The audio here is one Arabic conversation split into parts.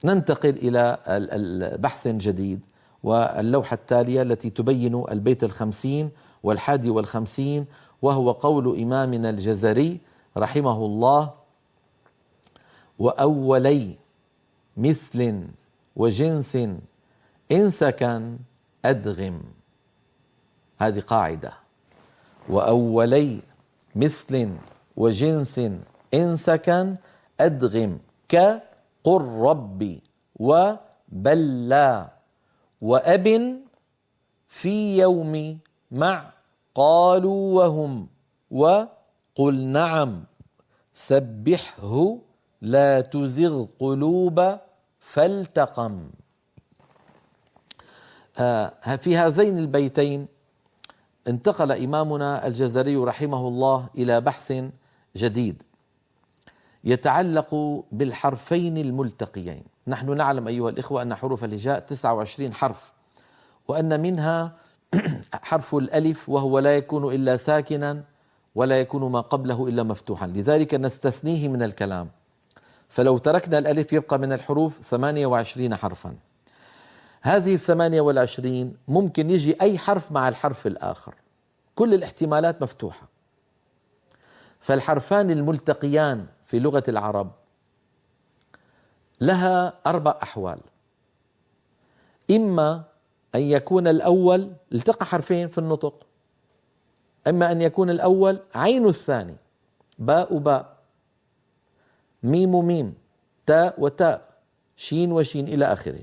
ننتقل إلى بحث جديد، واللوحة التالية التي تبين البيت 50 و51، وهو قول إمامنا الجزري رحمه الله: وأولي مثل وجنس إن سكن أدغم. هذه قاعدة: وأولي مثل وجنس إن سكن أدغم، كقل ربي وبلا وأب في يوم مع قالوا وهم وقل نعم سبحه لا تزغ قلوب فالتقم. في هذين البيتين انتقل إمامنا الجزري رحمه الله إلى بحث جديد يتعلق بالحرفين الملتقيين. نحن نعلم أيها الإخوة أن حروف الهجاء 29 حرف، وأن منها حرف الألف، وهو لا يكون إلا ساكنا ولا يكون ما قبله إلا مفتوحا، لذلك نستثنيه من الكلام. فلو تركنا الألف يبقى من الحروف 28 حرفا. هذه 28 ممكن يجي أي حرف مع الحرف الآخر، كل الاحتمالات مفتوحة. فالحرفان الملتقيان في لغة العرب لها 4 أحوال: إما أن يكون الأول التقى حرفين في النطق، إما أن يكون الأول عين الثاني، باء باء، ميم ميم، تاء وتاء، شين وشين إلى آخره.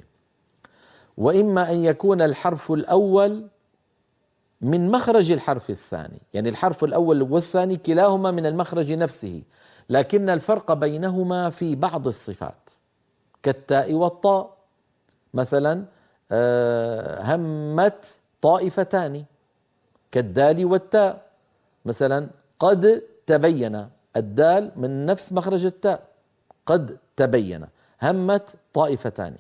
وإما أن يكون الحرف الأول من مخرج الحرف الثاني، يعني الحرف الأول والثاني كلاهما من المخرج نفسه، لكن الفرق بينهما في بعض الصفات، كالتاء والطاء. مثلا همت طائفتان، كالدال والتاء. مثلا قد تبين، الدال من نفس مخرج التاء، قد تبين، همت طائفتان.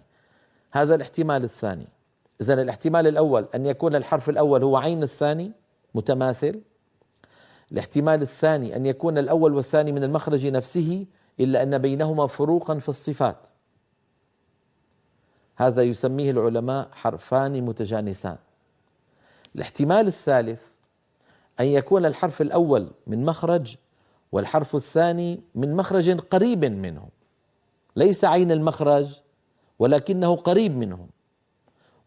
هذا الاحتمال الثاني. إذن الاحتمال الأول أن يكون الحرف الأول هو عين الثاني متماثل. الاحتمال الثاني أن يكون الأول والثاني من المخرج نفسه، إلا أن بينهما فروقا في الصفات. هذا يسميه العلماء حرفان متجانسان. الاحتمال الثالث أن يكون الحرف الأول من مخرج والحرف الثاني من مخرج قريب منه، ليس عين المخرج ولكنه قريب منه،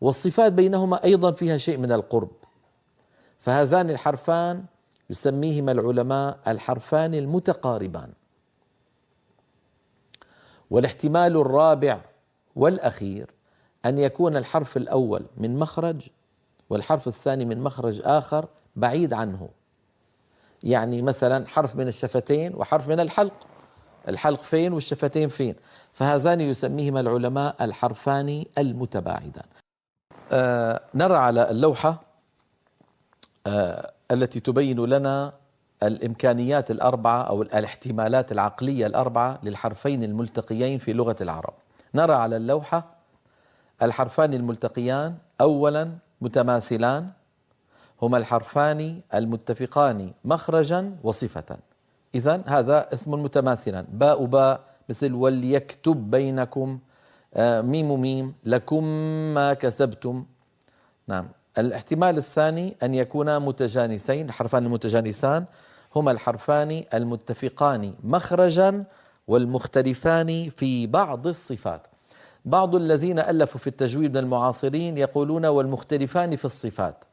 والصفات بينهما أيضا فيها شيء من القرب. فهذان الحرفان يسميهما العلماء الحرفان المتقاربان. والاحتمال الرابع والأخير أن يكون الحرف الأول من مخرج والحرف الثاني من مخرج آخر بعيد عنه، يعني مثلا حرف من الشفتين وحرف من الحلق، الحلق فين والشفتين فين، فهذان يسميهما العلماء الحرفان المتباعدان. نرى على اللوحة التي تبين لنا الإمكانيات الأربعة أو الاحتمالات العقلية الأربعة للحرفين الملتقيين في لغة العرب. نرى على اللوحة الحرفان الملتقيان: أولا متماثلان، هما الحرفان المتفقان مخرجا وصفة. إذن هذا اسم متماثلا: باء باء مثل وليكتب بينكم، ميم ميم لكم ما كسبتم. نعم. الاحتمال الثاني أن يكونا متجانسين، الحرفان المتجانسان هما الحرفان المتفقان مخرجا والمختلفان في بعض الصفات. بعض الذين ألفوا في التجويد من المعاصرين يقولون والمختلفان في الصفات،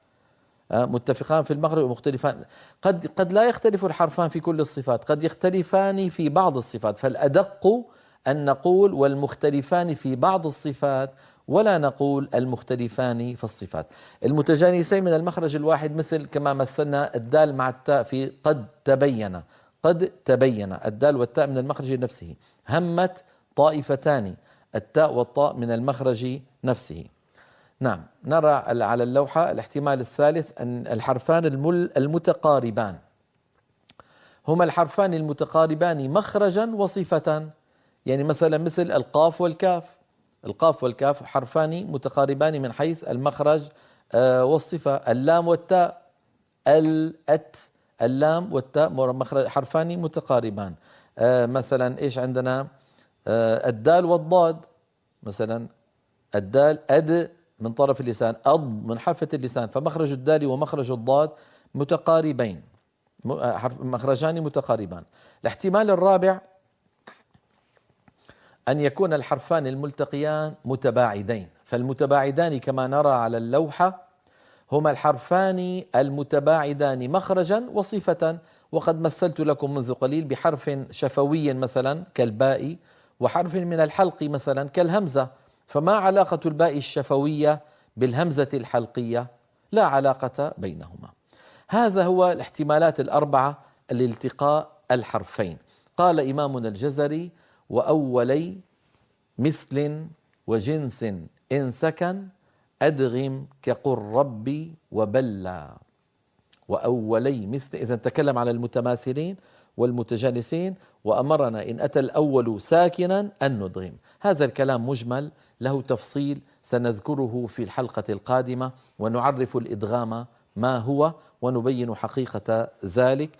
متفقان في المخرج ومختلفان. قد لا يختلف الحرفان في كل الصفات، قد يختلفان في بعض الصفات، فالأدق أن نقول والمختلفان في بعض الصفات ولا نقول المختلفان في الصفات. المتجانسين من المخرج الواحد مثل كما مثلنا الدال مع التاء في قد تبين، قد تبين الدال والتاء من المخرج نفسه. همت طائفتان، التاء والطاء من المخرج نفسه. نعم. نرى على اللوحة الاحتمال الثالث أن الحرفان المتقاربان هما الحرفان المتقاربان مخرجا وصفة، يعني مثلا مثل القاف والكاف. القاف والكاف حرفان متقاربان من حيث المخرج والصفة. اللام والتاء، الأت، اللام والتاء حرفان متقاربان. مثلا إيش عندنا؟ الدال والضاد مثلا، الدال أد من طرف اللسان، أض من حافة اللسان، فمخرج الدال ومخرج الضاد متقاربين، مخرجان متقاربان. الاحتمال الرابع أن يكون الحرفان الملتقيان متباعدين، فالمتباعدان كما نرى على اللوحة هما الحرفان المتباعدان مخرجا وصفة، وقد مثلت لكم منذ قليل بحرف شفوي مثلا كالباء، وحرف من الحلق مثلا كالهمزة، فما علاقة الباء الشفوية بالهمزة الحلقية؟ لا علاقة بينهما. هذا هو الاحتمالات الأربعة لالتقاء الحرفين. قال إمامنا الجزري: وأولي مثل وجنس إن سكن أدغم كقل ربي وبلى. وأولي مثل، إذا تكلم على المتماثلين والمتجانسين، وأمرنا إن أتى الأول ساكنا أن ندغم. هذا الكلام مجمل له تفصيل سنذكره في الحلقة القادمة، ونعرف الإدغام ما هو ونبين حقيقة ذلك.